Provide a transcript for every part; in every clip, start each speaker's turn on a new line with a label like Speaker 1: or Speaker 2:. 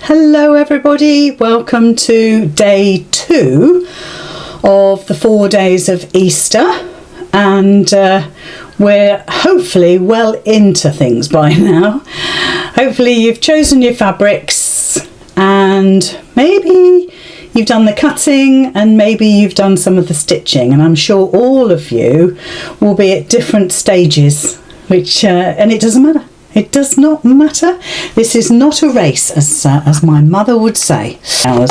Speaker 1: Hello everybody, welcome to day 2 of the 4 days of Easter, and we're hopefully well into things by now. Hopefully you've chosen your fabrics and maybe you've done the cutting and maybe you've done some of the stitching, and I'm sure all of you will be at different stages, which and it doesn't matter. It does not matter. This is not a race, as my mother would say. So,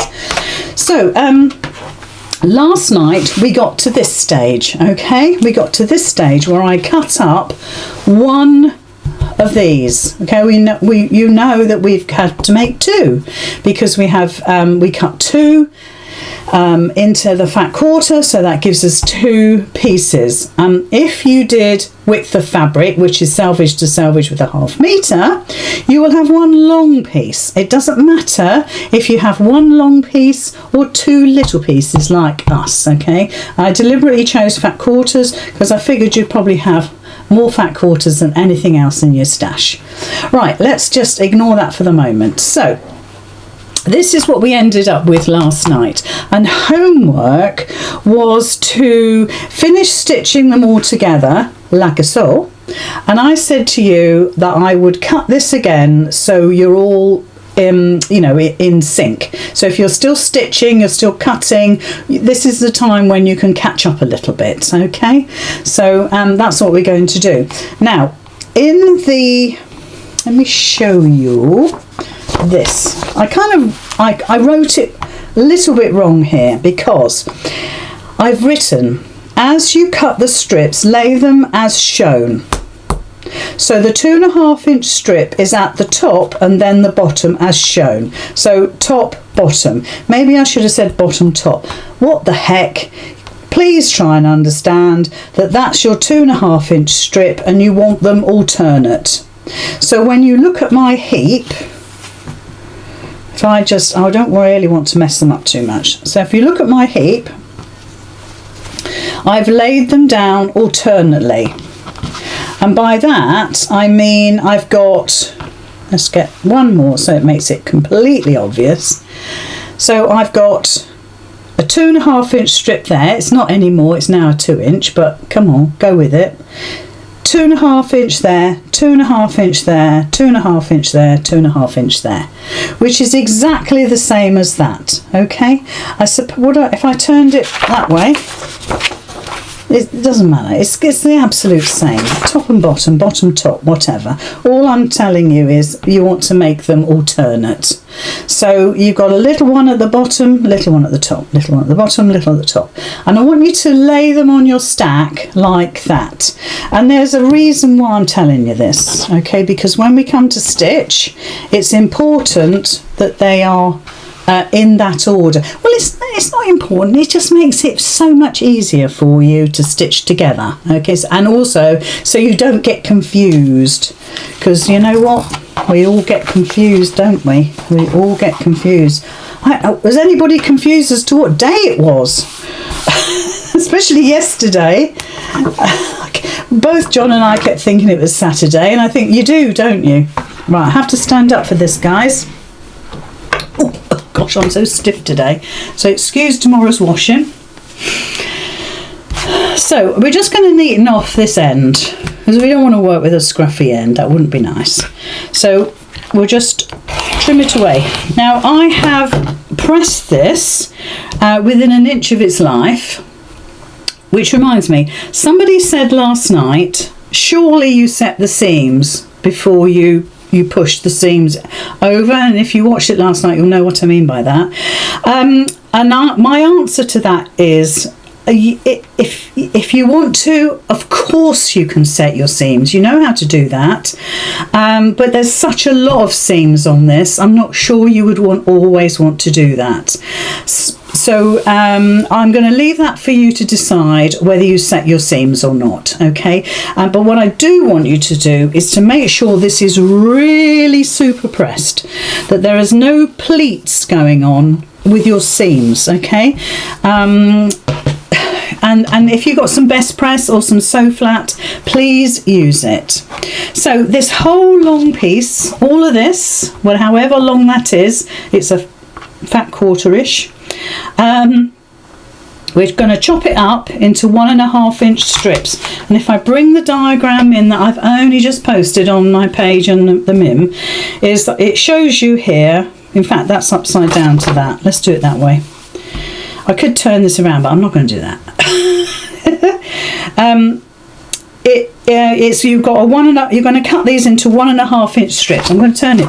Speaker 1: last night we got to this stage, okay? We got to this stage where I cut up one of these, okay? You know that we've had to make 2 because we have we cut 2 into the fat quarter, so that gives us 2 pieces. If you did width of fabric, which is selvage to selvage with a 1/2 metre, you will have 1 long piece. It doesn't matter if you have 1 long piece or 2 little pieces like us, okay? I deliberately chose fat quarters because I figured you'd probably have more fat quarters than anything else in your stash. Right, let's just ignore that for the moment. So this is what we ended up with last night, and homework was to finish stitching them all together like so, and I said to you that I would cut this again so you're all in sync. So if you're still stitching, you're still cutting, this is the time when you can catch up a little bit, okay? So that's what we're going to do. Now let me show you this. I wrote it a little bit wrong here because I've written, as you cut the strips, lay them as shown. So the 2.5 inch strip is at the top and then the bottom as shown. So top, bottom. Maybe I should have said bottom, top. What the heck? Please try and understand that that's your 2.5 inch strip and you want them alternate. So when you look at my heap, I don't really want to mess them up too much. So if you look at my heap, I've laid them down alternately. And by that, I mean I've got, let's get one more so it makes it completely obvious. So I've got a 2.5 inch strip there. It's not anymore, it's now a 2 inch, but come on, go with it. 2.5 inch there, 2.5 inch there, 2.5 inch there, 2.5 inch there, which is exactly the same as that, okay? If I turned it that way, it doesn't matter, it's the absolute same, top and bottom, bottom, top, whatever. All I'm telling you is you want to make them alternate. So you've got a little one at the bottom, little one at the top, little one at the bottom, little at the top, and I want you to lay them on your stack like that. And there's a reason why I'm telling you this, okay? Because when we come to stitch, it's important that they are in that order. Well, it's not important, it just makes it so much easier for you to stitch together, okay? And also so you don't get confused, because you know what, we all get confused, don't we? We all get confused. Was anybody confused as to what day it was? Especially yesterday. Both John and I kept thinking it was Saturday, and I think you do, don't you? Right, I have to stand up for this, guys. Oh gosh, I'm so stiff today. So excuse tomorrow's washing. So we're just going to neaten off this end because we don't want to work with a scruffy end. That wouldn't be nice. So we'll just trim it away. Now I have pressed this within 1 inch of its life, which reminds me, somebody said last night, surely you set the seams before you push the seams over, and if you watched it last night you'll know what I mean by that. My answer to that is, if you want to, of course you can set your seams, you know how to do that, but there's such a lot of seams on this, I'm not sure you would always want to do that. So I'm going to leave that for you to decide whether you set your seams or not, okay? But what I do want you to do is to make sure this is really super pressed, that there is no pleats going on with your seams, okay? and if you've got some best press or some sew flat, please use it. So this whole long piece, all of this, well, however long that is, it's a fat quarter-ish, we're going to chop it up into 1.5 inch strips. And if I bring the diagram in that I've only just posted on my page and the MIM, is that it shows you here, in fact that's upside down to that, let's do it that way. I could turn this around, but I'm not going to do that. It's you've got you're going to cut these into 1.5 inch strips. I'm going to turn it.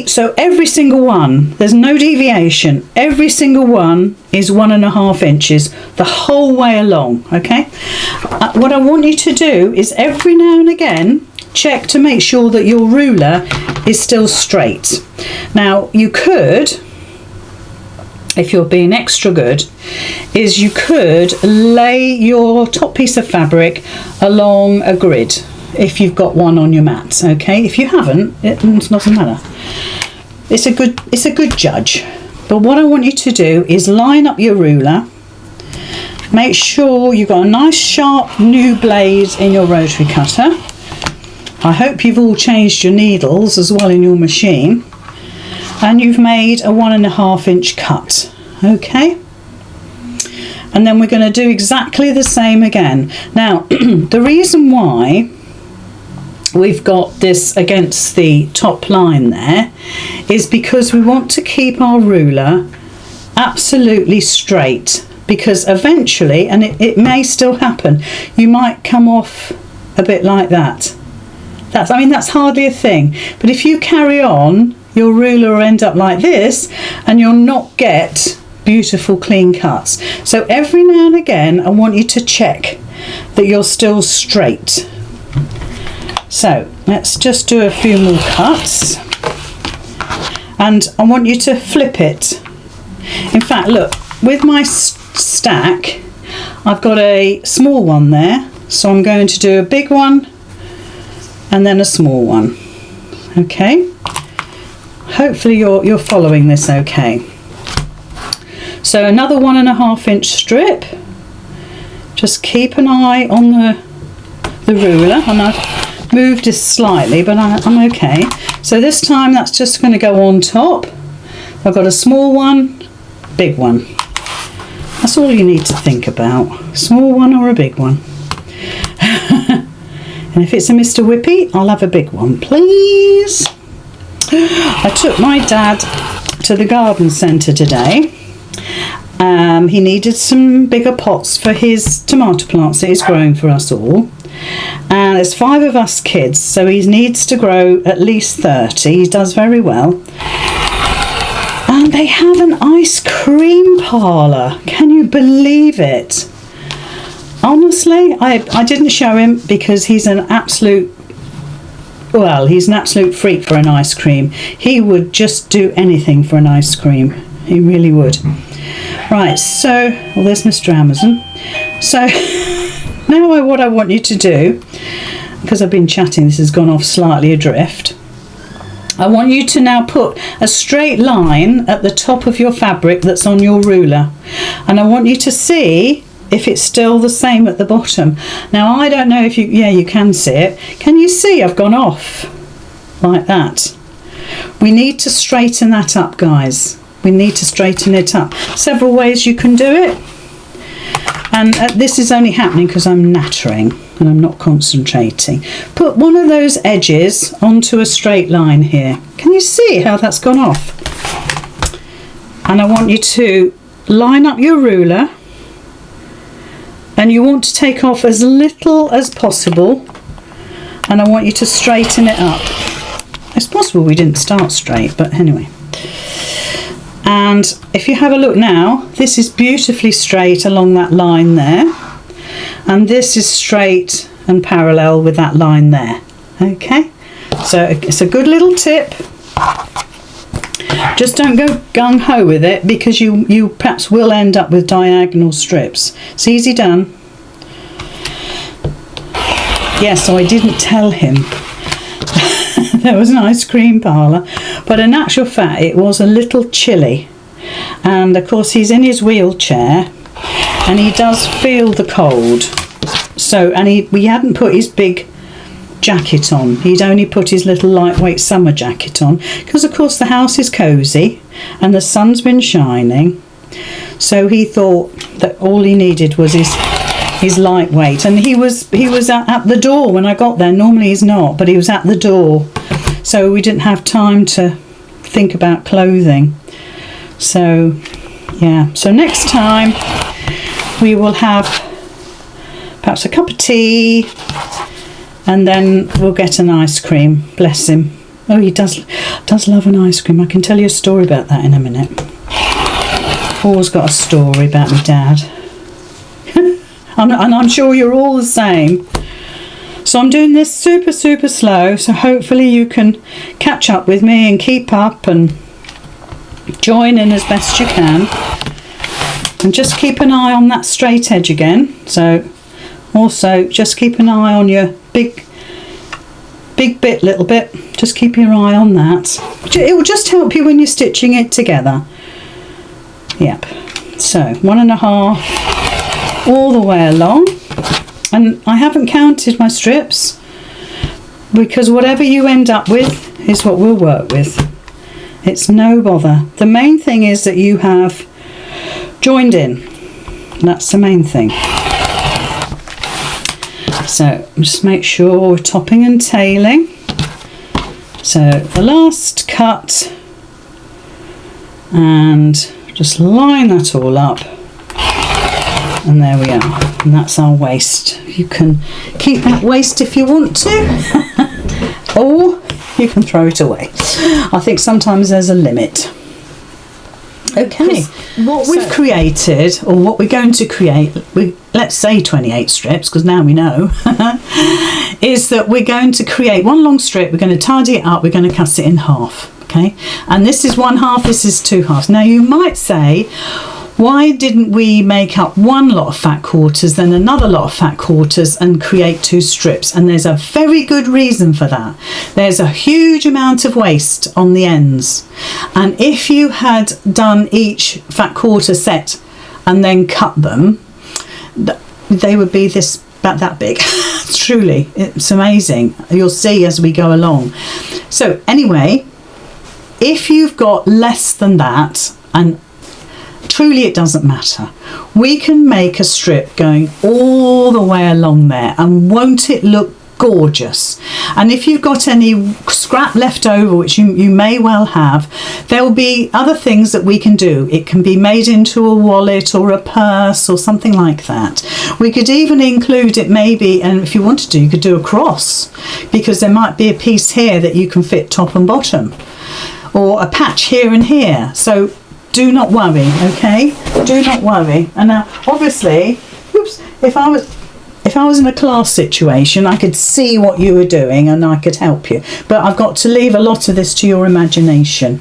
Speaker 1: So every single one, there's no deviation. Every single one is 1.5 inches the whole way along. Okay. What I want you to do is every now and again check to make sure that your ruler is still straight. Now you could, if you're being extra good, is you could lay your top piece of fabric along a grid if you've got one on your mat. Okay, if you haven't, it doesn't matter. It's a good judge. But what I want you to do is line up your ruler. Make sure you've got a nice sharp new blade in your rotary cutter. I hope you've all changed your needles as well in your machine. And you've made a 1.5 inch cut. Okay, and then we're going to do exactly the same again. Now the reason why we've got this against the top line there is because we want to keep our ruler absolutely straight, because eventually, and it may still happen, you might come off a bit like that. That's hardly a thing, but if you carry on, your ruler will end up like this and you'll not get beautiful clean cuts. So every now and again I want you to check that you're still straight. So let's just do a few more cuts, and I want you to flip it. In fact, look, with my stack I've got a small one there, so I'm going to do a big one and then a small one. Okay, hopefully you're following this okay. So another 1.5 inch strip. Just keep an eye on the ruler, and I've moved this slightly, but I'm okay. So this time that's just going to go on top. I've got a small one, big one. That's all you need to think about. Small one or a big one. And if it's a Mr. Whippy, I'll have a big one, please. I took my dad to the garden centre today. He needed some bigger pots for his tomato plants that he's growing for us all. And there's 5 of us kids, so he needs to grow at least 30. He does very well. And they have an ice cream parlour. Can you believe it? Honestly, I didn't show him because he's an absolute freak for an ice cream. He would just do anything for an ice cream. He really would. Right, so, well, there's Mr. Amazon. So, now what I want you to do, because I've been chatting, this has gone off slightly adrift. I want you to now put a straight line at the top of your fabric that's on your ruler. And I want you to see if it's still the same at the bottom. Now, I don't know if you can see it. Can you see I've gone off like that? We need to straighten that up, guys. We need to straighten it up. Several ways you can do it. And this is only happening because I'm nattering and I'm not concentrating. Put one of those edges onto a straight line here. Can you see how that's gone off? And I want you to line up your ruler, and you want to take off as little as possible, and I want you to straighten it up. It's possible we didn't start straight, but anyway. And if you have a look now, this is beautifully straight along that line there, and this is straight and parallel with that line there. Okay, so it's a good little tip. Just don't go gung-ho with it, because you perhaps will end up with diagonal strips. It's easy done. Yes, so I didn't tell him there was an ice cream parlour, but in actual fact it was a little chilly, and of course he's in his wheelchair and he does feel the cold. So, and we hadn't put his big jacket on. He'd only put his little lightweight summer jacket on because of course the house is cosy and the sun's been shining. So he thought that all he needed was his lightweight, and he was at the door when I got there. Normally he's not, but he was at the door, so we didn't have time to think about clothing. So yeah, so next time we will have perhaps a cup of tea and then we'll get an ice cream. Bless him. Oh, he does love an ice cream. I can tell you a story about that in a minute. Always got a story about my dad. And I'm sure you're all the same. So I'm doing this super slow, so hopefully you can catch up with me and keep up and join in as best you can. And just keep an eye on that straight edge again. So also just keep an eye on your big bit, little bit. Just keep your eye on that. It will just help you when you're stitching it together. Yep. So 1.5 all the way along. And I haven't counted my strips because whatever you end up with is what we'll work with. It's no bother. The main thing is that you have joined in. That's the main thing. So just make sure we're topping and tailing. So the last cut, and just line that all up, and there we are, and that's our waist. You can keep that waist if you want to or you can throw it away. I think sometimes there's a limit. Okay, what we've created, or what we're going to create, let's say 28 strips, because now we know, is that we're going to create one long strip, we're going to tidy it up, we're going to cut it in half, okay? And this is 1/2, this is 2/2. Now you might say, why didn't we make up one lot of fat quarters, then another lot of fat quarters and create 2 strips? And there's a very good reason for that. There's a huge amount of waste on the ends. And if you had done each fat quarter set and then cut them, they would be about that big. Truly, it's amazing. You'll see as we go along. So anyway, if you've got less than that, and truly it doesn't matter, we can make a strip going all the way along there, and won't it look gorgeous? And if you've got any scrap left over, which you may well have, there will be other things that we can do. It can be made into a wallet or a purse or something like that. We could even include it maybe, and if you wanted to, you could do a cross, because there might be a piece here that you can fit top and bottom, or a patch here and here. So do not worry, okay? Do not worry. And now, obviously, oops, if I was in a class situation, I could see what you were doing and I could help you. But I've got to leave a lot of this to your imagination.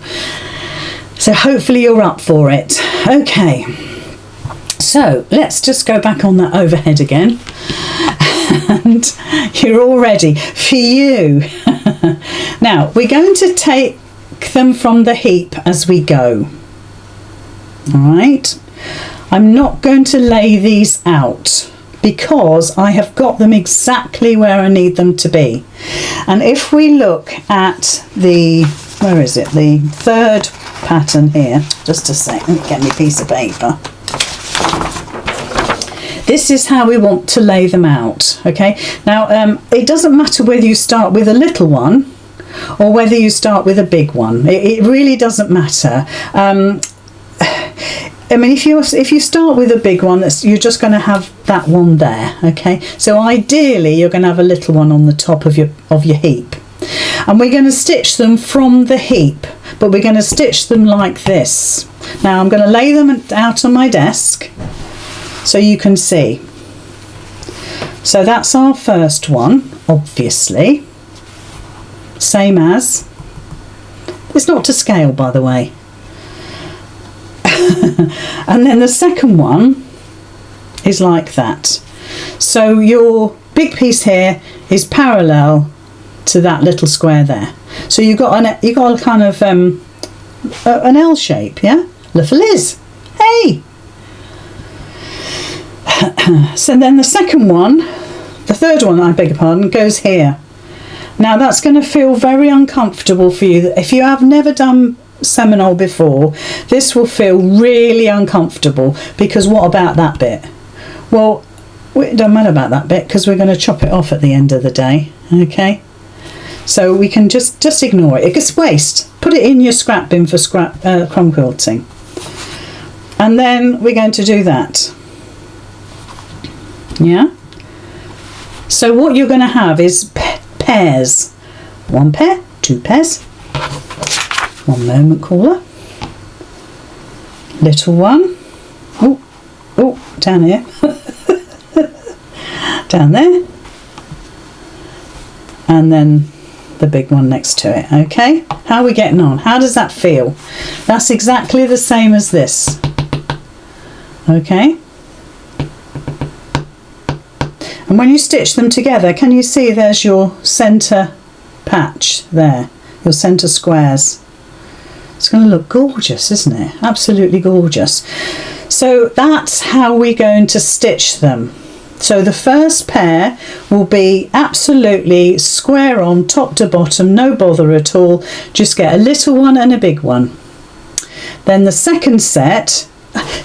Speaker 1: So hopefully you're up for it. Okay. So let's just go back on that overhead again. And you're all ready. For you. Now, we're going to take them from the heap as we go. Alright, I'm not going to lay these out because I have got them exactly where I need them to be. And if we look at the, where is it, the third pattern here, just a sec, let me get me a piece of paper. This is how we want to lay them out, okay? Now, it doesn't matter whether you start with a little one or whether you start with a big one. It really doesn't matter. I mean, if you start with a big one, you're just going to have that one there, okay? So ideally, you're going to have a little one on the top of your heap. And we're going to stitch them from the heap, but we're going to stitch them like this. Now, I'm going to lay them out on my desk so you can see. So that's our first one, obviously. Same as. It's not to scale, by the way. And then the second one is like that. So your big piece here is parallel to that little square there. So you've got a kind of an L shape, yeah, look for Liz. Hey! So then the second one, the third one, I beg your pardon, goes here. Now that's going to feel very uncomfortable for you. If you have never done Seminole before, this will feel really uncomfortable, because what about that bit? Well, it don't matter about that bit, because we're going to chop it off at the end of the day, okay? So we can just ignore it. It gets waste. Put it in your scrap bin for crumb quilting. And then we're going to do that. Yeah? So what you're going to have is pairs. One pair, two pairs. One moment, caller. Little one. Oh, down here. Down there. And then the big one next to it. Okay? How are we getting on? How does that feel? That's exactly the same as this. Okay? And when you stitch them together, can you see there's your centre patch there? Your centre squares. It's going to look gorgeous, isn't it? Absolutely gorgeous. So that's how we're going to stitch them. So the first pair will be absolutely square on, top to bottom, no bother at all. Just get a little one and a big one. Then the second set,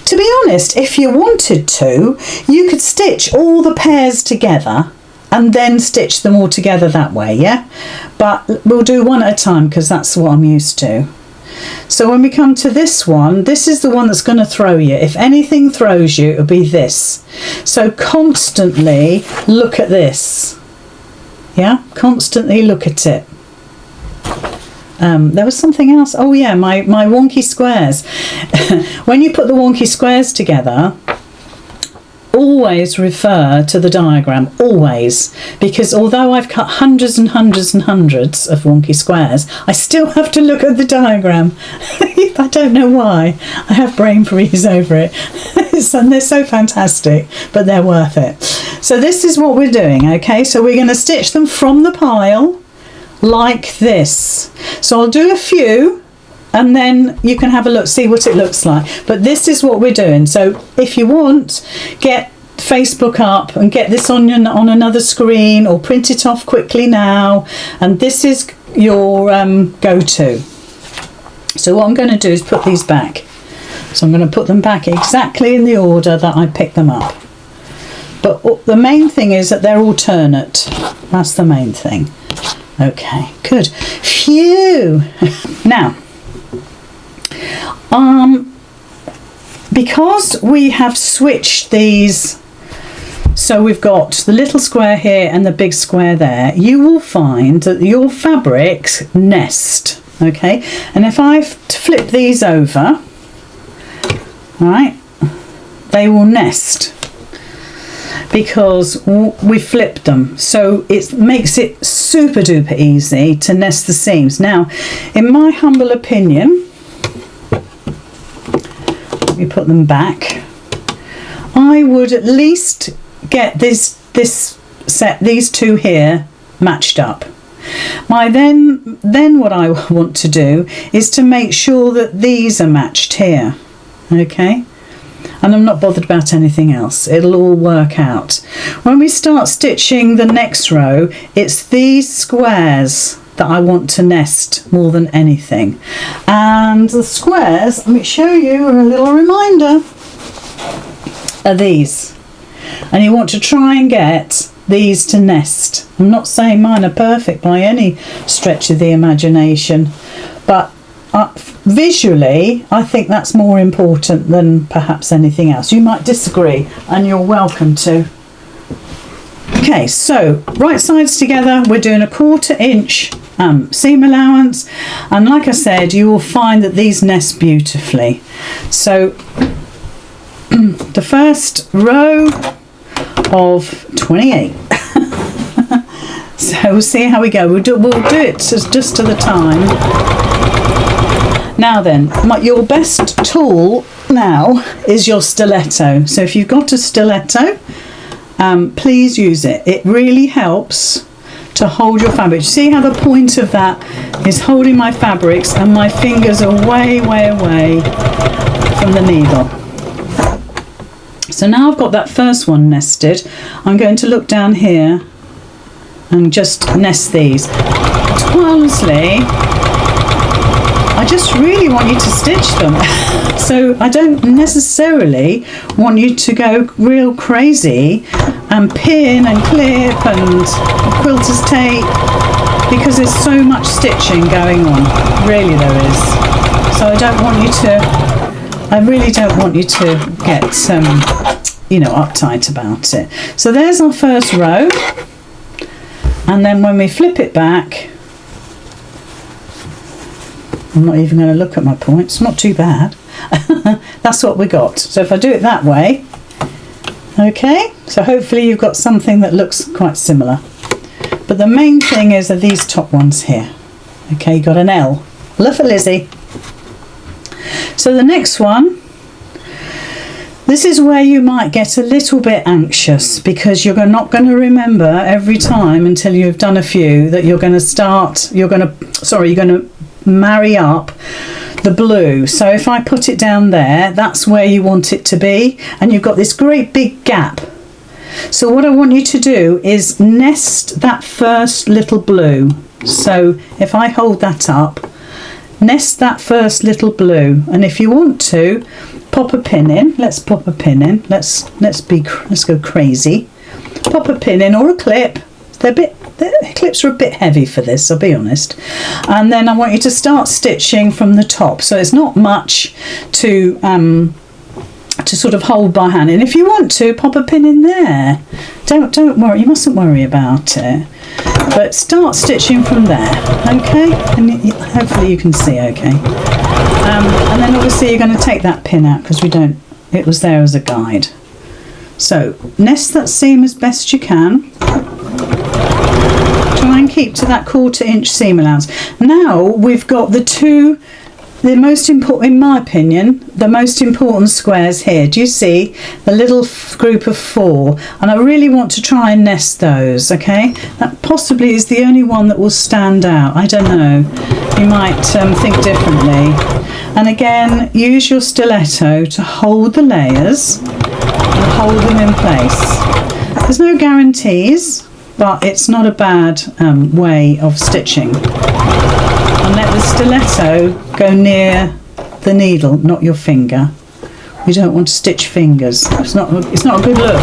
Speaker 1: to be honest, if you wanted to, you could stitch all the pairs together and then stitch them all together that way, yeah? But we'll do one at a time, because that's what I'm used to. So when we come to this one, this is the one that's going to throw you. If anything throws you, it'll be this. So constantly look at this. Yeah, constantly look at it. There was something else. Oh yeah, my wonky squares. When you put the wonky squares together, always refer to the diagram, always, because although I've cut hundreds and hundreds and hundreds of wonky squares, I still have to look at the diagram. I don't know why. I have brain freeze over it. And they're so fantastic, but they're worth it. So this is what we're doing, okay? So we're going to stitch them from the pile like this. So I'll do a few, and then you can have a look, see what it looks like. But this is what we're doing. So if you want, get Facebook up and get this on another screen, or print it off quickly now. And this is your go-to. So what I'm going to do is put these back. So I'm going to put them back exactly in the order that I picked them up. But the main thing is that they're alternate. That's the main thing. Okay, good. Phew. Now, because we have switched these, so we've got the little square here and the big square there, you will find that your fabrics nest, okay? And if I flip these over, right, they will nest, because we flipped them. So it makes it super duper easy to nest the seams. Now, in my humble opinion, let me put them back, I would at least get these two here matched up. Then what I want to do is to make sure that these are matched here, okay? And I'm not bothered about anything else. It'll all work out. When we start stitching the next row, it's these squares that I want to nest more than anything. And the squares, let me show you a little reminder, are these. And you want to try and get these to nest. I'm not saying mine are perfect by any stretch of the imagination, but visually, I think that's more important than perhaps anything else. You might disagree, and you're welcome to. Okay, so right sides together, we're doing a 1/4 inch seam allowance, and like I said, you will find that these nest beautifully. So the first row of 28. So we'll see how we go. We'll do it just to the time. Now then, your best tool now is your stiletto. So if you've got a stiletto, please use it. It really helps to hold your fabric. See how the point of that is holding my fabrics, and my fingers are way, way away. from the needle. So now I've got that first one nested, I'm going to look down here and just nest these. Twilsley, I just really want you to stitch them. So I don't necessarily want you to go real crazy and pin and clip and quilter's tape, because there's so much stitching going on, really there is. So I really don't want you to get you know, uptight about it. So there's our first row, and then when we flip it back, I'm not even going to look at my points, not too bad. That's what we got. So if I do it that way, okay, so hopefully you've got something that looks quite similar. But the main thing is are these top ones here. Okay, you got an L. Love it, Lizzie. So the next one, this is where you might get a little bit anxious, because you're not going to remember every time until you've done a few that you're going to marry up the blue. So if I put it down there, that's where you want it to be, and you've got this great big gap. So what I want you to do is nest that first little blue. So if I hold that up, nest that first little blue, and if you want to, pop a pin in. Let's pop a pin in. Let's go crazy. Pop a pin in or a clip. The clips are a bit heavy for this, I'll be honest. And then I want you to start stitching from the top. So it's not much to sort of hold by hand. And if you want to, pop a pin in there. Don't worry. You mustn't worry about it. But start stitching from there, okay? And hopefully you can see okay. And then obviously you're going to take that pin out because it was there as a guide. So nest that seam as best you can. Try and keep to that 1/4 inch seam allowance. Now we've got the most important, in my opinion, the most important squares here. Do you see the little group of 4? And I really want to try and nest those, okay? That possibly is the only one that will stand out. I don't know. You might think differently. And again, use your stiletto to hold the layers and hold them in place. There's no guarantees, but it's not a bad way of stitching. And let the stiletto go near the needle, not your finger. We don't want to stitch fingers. It's not a good look.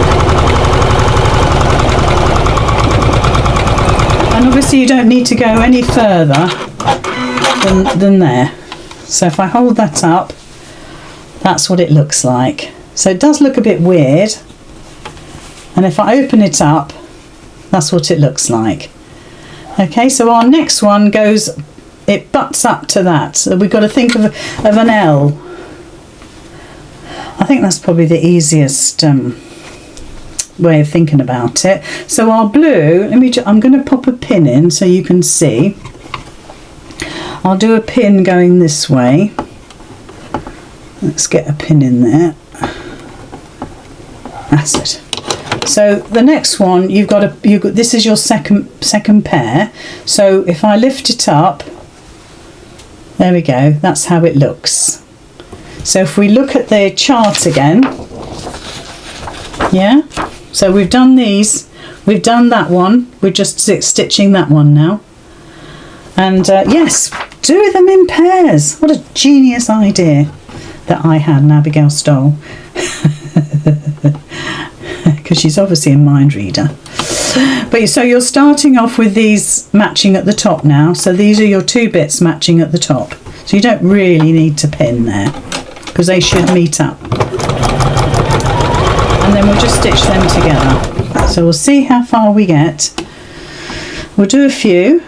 Speaker 1: And obviously you don't need to go any further than there. So if I hold that up, that's what it looks like. So it does look a bit weird. And if I open it up, that's what it looks like. Okay, so our next one goes, it butts up to that. So we've got to think of an L. I think that's probably the easiest way of thinking about it. So our blue, I'm going to pop a pin in so you can see. I'll do a pin going this way. Let's get a pin in there. That's it. So the next one, this is your second pair. So if I lift it up, there we go, that's how it looks. So if we look at the chart again, yeah, so we've done these, we've done that one, we're just stitching that one now. And yes, do them in pairs. What a genius idea that I had and Abigail stole. Because she's obviously a mind reader. But so you're starting off with these matching at the top now. So these are your 2 bits matching at the top. So you don't really need to pin there because they should meet up. And then we'll just stitch them together. So we'll see how far we get. We'll do a few.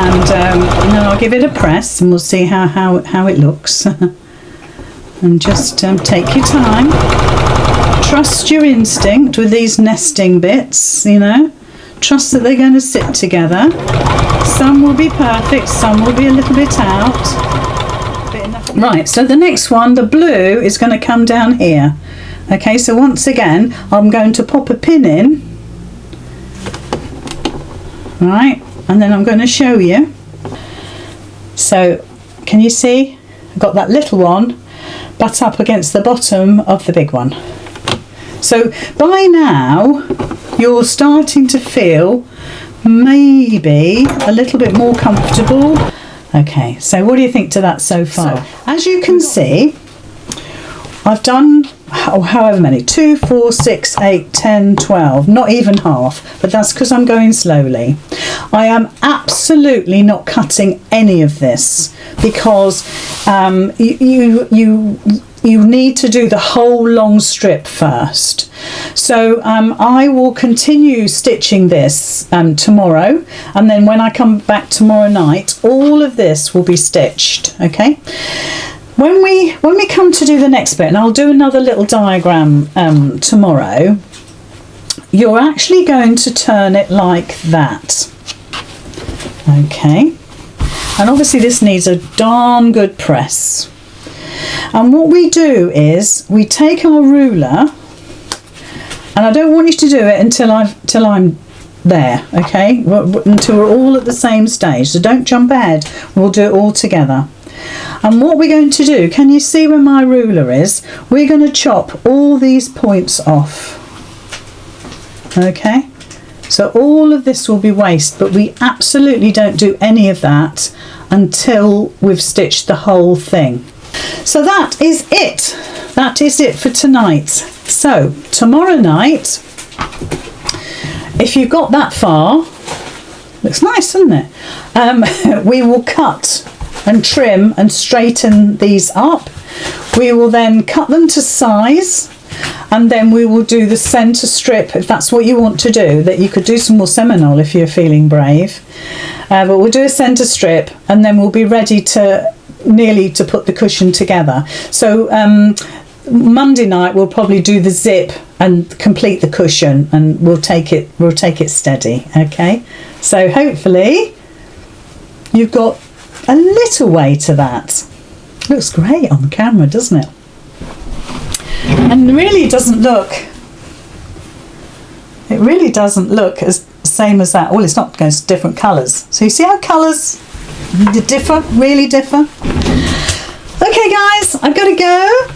Speaker 1: And then I'll give it a press and we'll see how it looks. And just take your time. Trust your instinct with these nesting bits, you know. Trust that they're going to sit together. Some will be perfect, some will be a little bit out. Right, so the next one, the blue, is going to come down here. Okay, so once again, I'm going to pop a pin in. Right, and then I'm going to show you. So can you see? I've got that little one butt up against the bottom of the big one. So by now you're starting to feel maybe a little bit more comfortable. Okay, so what do you think to that so far? So, as you can see, I've done however many, 2, 4, 6, 8, 10, 12, not even half, but that's because I'm going slowly. I am absolutely not cutting any of this because you need to do the whole long strip first. So I will continue stitching this tomorrow, and then when I come back tomorrow night, all of this will be stitched. Okay. When we come to do the next bit, and I'll do another little diagram tomorrow, you're actually going to turn it like that. Okay. And obviously this needs a darn good press. And what we do is we take our ruler, and I don't want you to do it until I'm there, okay? Until we're all at the same stage. So don't jump ahead. We'll do it all together. And what we're going to do, can you see where my ruler is? We're going to chop all these points off. Okay? So all of this will be waste, but we absolutely don't do any of that until we've stitched the whole thing. So that is it. That is it for tonight. So tomorrow night, if you've got that far, looks nice, doesn't it? We will cut and trim and straighten these up. We will then cut them to size, and then we will do the centre strip if that's what you want to do. That you could do some more Seminole if you're feeling brave, but we'll do a centre strip, and then we'll be ready to nearly to put the cushion together. So Monday night we'll probably do the zip and complete the cushion, and we'll take it steady. Okay, so hopefully you've got a little way to that. Looks great on the camera, doesn't it? And really doesn't look, it really doesn't look as same as that. Well, it's not going to different colours. So you see how colours differ, really differ. Okay guys, I've got to go.